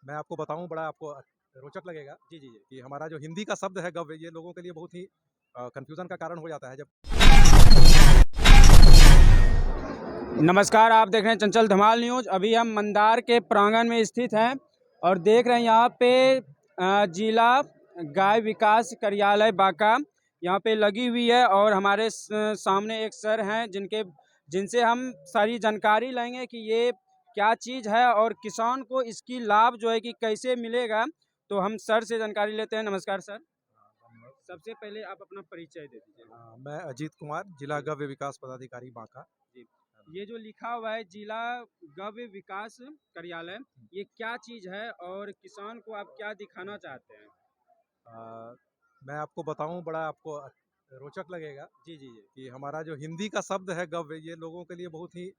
मैं आपको बताऊँ बड़ा आपको रोचक लगेगा जी, जी, जी। कि हमारा जो हिंदी का शब्द है गव्य, ये लोगों के लिए बहुत ही कन्फ्यूज़न का कारण हो जाता है जब नमस्कार, आप देख रहे हैं चंचल धमाल न्यूज़। अभी हम मंदार के प्रांगण में स्थित हैं और देख रहे हैं यहाँ पे जिला गाय विकास कार्यालय बांका यहाँ पे लगी हुई है और हमारे सामने एक सर हैं जिनसे हम सारी जानकारी लेंगे कि ये क्या चीज़ है और किसान को इसकी लाभ जो है कि कैसे मिलेगा। तो हम सर से जानकारी लेते हैं। नमस्कार सर, सबसे पहले आप अपना परिचय दे दीजिए। मैं अजीत कुमार, जिला गव्य विकास पदाधिकारी बांका। जी, ये जो लिखा हुआ है जिला गव्य विकास कार्यालय, ये क्या चीज़ है और किसान को आप क्या दिखाना चाहते हैं? अ, मैं आपको बताऊँ बड़ा आपको रोचक लगेगा जी, जी, जी। कि हमारा जो हिंदी का शब्द है गव्य, ये लोगों के लिए बहुत ही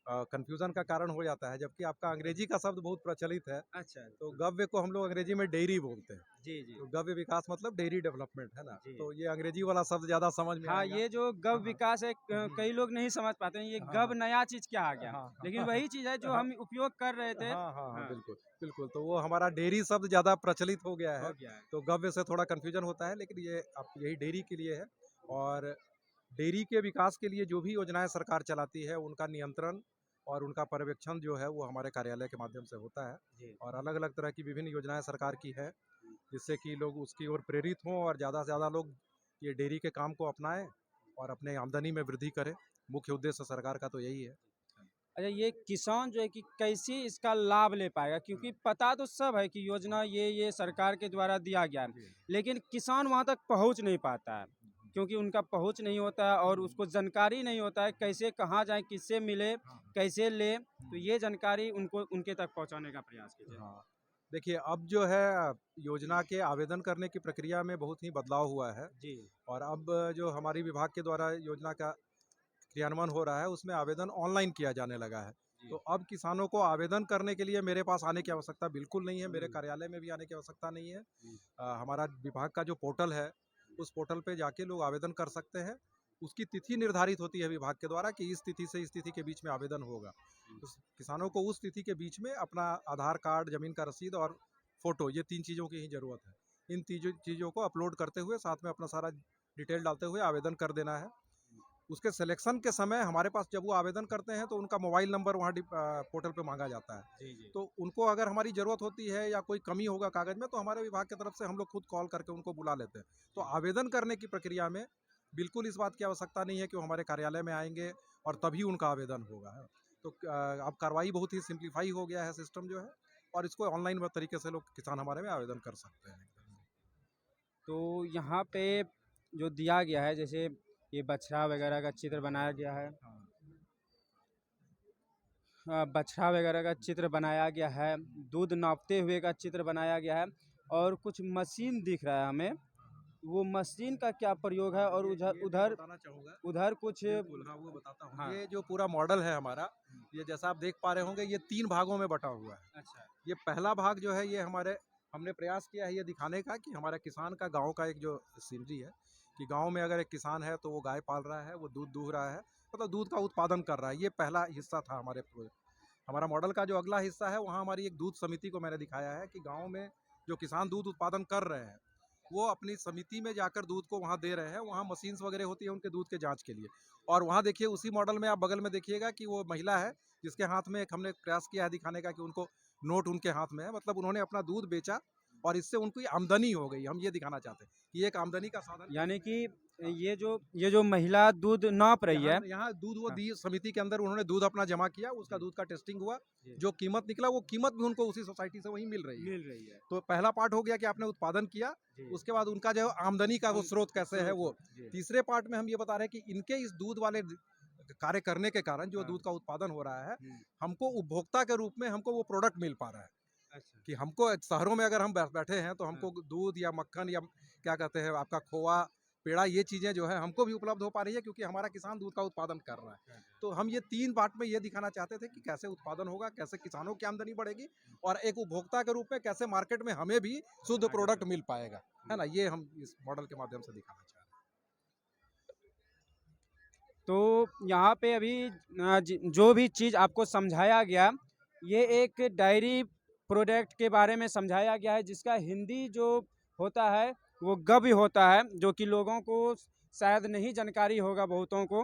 कन्फ्यूज़न का कारण हो जाता है, जबकि आपका अंग्रेजी का शब्द बहुत प्रचलित है। अच्छा, तो गव्य को हम लोग अंग्रेजी में डेयरी बोलते हैं। जी, जी, तो गव्य विकास मतलब डेयरी डेवलपमेंट है ना? जी। तो ये अंग्रेजी वाला शब्द ज़्यादा समझ में हाँ, आएगा। ये जो हाँ, गव्य हाँ। विकास है कई लोग नहीं समझ पाते हैं, ये हाँ, गव्य हाँ। नया चीज़ क्या आ गया? हाँ, लेकिन हाँ। वही चीज़ है जो हाँ, हम उपयोग कर रहे थे। हाँ, हाँ, हाँ, हाँ, बिल्कुल, बिल्कुल। तो वो हमारा डेयरी शब्द ज़्यादा प्रचलित हो गया है, हो गया है। तो गव्य से थोड़ा कन्फ्यूज़न होता है, लेकिन ये अब यही डेयरी के लिए है। और डेयरी के विकास के लिए जो भी योजनाएँ सरकार चलाती है, उनका नियंत्रण और उनका पर्यवेक्षण जो है, वो हमारे कार्यालय के माध्यम से होता है। जी। और अलग-अलग तरह की विभिन्न योजनाएँ सरकार की है, जिससे कि लोग उसकी ओर प्रेरित हों और ज़्यादा से ज़्यादा लोग ये डेयरी के काम को अपनाएँ और अपने आमदनी में वृद्धि करें। मुख्य उद्देश्य सरकार का तो यही है। अच्छा, ये किसान जो है कि कैसे इसका लाभ ले पाएगा? क्योंकि पता तो सब है कि योजना ये सरकार के द्वारा दिया गया है, लेकिन किसान वहाँ तक पहुँच नहीं पाता है, क्योंकि उनका पहुँच नहीं होता है और उसको जानकारी नहीं होता है कैसे कहाँ जाए, किससे मिले, कैसे ले। तो ये जानकारी उनको उनके तक पहुँचाने का प्रयास कीजिए। हाँ, देखिए अब जो है योजना के आवेदन करने की प्रक्रिया में बहुत ही बदलाव हुआ है। जी, और अब जो हमारी विभाग के द्वारा योजना का क्रियान्वयन हो रहा है, उसमें आवेदन ऑनलाइन किया जाने लगा है। जी। तो अब किसानों को आवेदन करने के लिए मेरे पास आने की आवश्यकता बिल्कुल नहीं है, मेरे कार्यालय में भी आने की आवश्यकता नहीं है। हमारा विभाग का जो पोर्टल है, उस पोर्टल पे जाके लोग आवेदन कर सकते हैं। उसकी तिथि निर्धारित होती है विभाग के द्वारा कि इस तिथि से इस तिथि के बीच में आवेदन होगा। तो किसानों को उस तिथि के बीच में अपना आधार कार्ड, ज़मीन का रसीद और फ़ोटो, ये 3 चीज़ों की ही ज़रूरत है। इन तीजों चीज़ों को अपलोड करते हुए साथ में अपना सारा डिटेल डालते हुए आवेदन कर देना है। उसके सिलेक्शन के समय हमारे पास जब वो आवेदन करते हैं तो उनका मोबाइल नंबर वहाँ पोर्टल पे मांगा जाता है। जी, जी। तो उनको अगर हमारी ज़रूरत होती है या कोई कमी होगा कागज़ में, तो हमारे विभाग की तरफ से हम लोग खुद कॉल करके उनको बुला लेते हैं। तो आवेदन करने की प्रक्रिया में बिल्कुल इस बात की आवश्यकता नहीं है कि वो हमारे कार्यालय में आएँगे और तभी उनका आवेदन होगा। तो अब कार्रवाई बहुत ही सिम्प्लीफाई हो गया है सिस्टम जो है, और इसको ऑनलाइन तरीके से लोग किसान हमारे में आवेदन कर सकते हैं। तो यहाँ पे जो दिया गया है, जैसे ये बछड़ा वगैरह का चित्र बनाया गया है। बछड़ा वगैरह का चित्र बनाया गया है, दूध नापते हुए का चित्र बनाया गया है और कुछ मशीन दिख रहा है हमें। वो मशीन का क्या प्रयोग है और उधर मैं उधर बताना चाहूँगा। उधर कुछ। बिल्कुल, हाँ, वो बताता हूँ। हाँ। ये जो पूरा मॉडल है हमारा, ये जैसा आप देख पा रहे होंगे, ये 3 भागों में बँटा हुआ है। अच्छा। ये पहला भाग जो है, ये हमने प्रयास किया है ये दिखाने का कि हमारा किसान का गाँव का एक जो सीनरी है, कि गाँव में अगर एक किसान है तो वो गाय पाल रहा है, वो दूध दूह रहा है, मतलब दूध का उत्पादन कर रहा है। ये पहला हिस्सा था हमारे हमारा मॉडल का जो अगला हिस्सा है, वहाँ हमारी एक दूध समिति को मैंने दिखाया है कि गाँव में जो किसान दूध उत्पादन कर रहे हैं, वो अपनी समिति में जाकर दूध को वहाँ दे रहे हैं। वहाँ मशीन्स वगैरह होती है उनके दूध के जाँच के लिए। और वहाँ देखिए उसी मॉडल में आप बगल में देखिएगा कि वो महिला है, जिसके हाथ में एक हमने प्रयास किया है दिखाने का कि उनको नोट उनके हाथ में है। मतलब उन्होंने अपना दूध बेचा और इससे उनकी आमदनी हो गई। हम ये दिखाना चाहते हैं कि एक आमदनी का साधन यानी कि ये जो महिला दूध नाप रही यहाँ है। यहाँ दूध वो हाँ। दी समिति के अंदर, उन्होंने दूध अपना जमा किया, उसका जी। दूध का टेस्टिंग हुआ, जी। जो कीमत निकला वो कीमत भी उनको उसी सोसाइटी से वहीं मिल रही है। मिल रही है। तो पहला पार्ट हो गया कि आपने उत्पादन किया, जी। उसके बाद उनका जो आमदनी का वो स्रोत कैसे है वो। जी। तीसरे पार्ट में हम ये बता रहे हैं कि इनके इस दूध वाले कार्य करने के कारण जो हाँ। दूध का उत्पादन हो रहा है, हम्म। हमको उपभोक्ता के रूप में हमको वो प्रोडक्ट मिल पा रहा है। अच्छा। कि हमको शहरों में अगर हम बैठे हैं तो हाँ। हमको दूध या मक्खन या क्या कहते हैं आपका खोआ, पेड़ा, ये चीज़ें जो है हमको भी उपलब्ध हो पा रही है, क्योंकि हमारा किसान दूध का उत्पादन कर रहा है। तो हम ये 3 पार्ट में ये दिखाना चाहते थे कि कैसे उत्पादन होगा, कैसे किसानों की आमदनी बढ़ेगी और एक उपभोक्ता के रूप में कैसे मार्केट में हमें भी शुद्ध प्रोडक्ट मिल पाएगा, है ना? ये हम इस मॉडल के माध्यम से दिखाना चाह रहे हैं। तो यहाँ पे अभी जो भी चीज़ आपको समझाया गया, ये एक डायरी प्रोडक्ट के बारे में समझाया गया है, जिसका हिंदी जो होता है वो गव्य होता है, जो कि लोगों को शायद नहीं जानकारी होगा बहुतों को।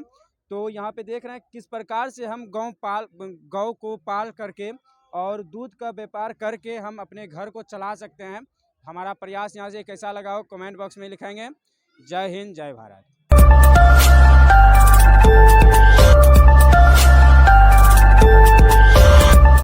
तो यहाँ पे देख रहे हैं किस प्रकार से हम गौ को पाल करके और दूध का व्यापार करके हम अपने घर को चला सकते हैं। हमारा प्रयास यहाँ से कैसा लगा हो कमेंट बॉक्स में लिखेंगे। जय हिंद, जय भारत।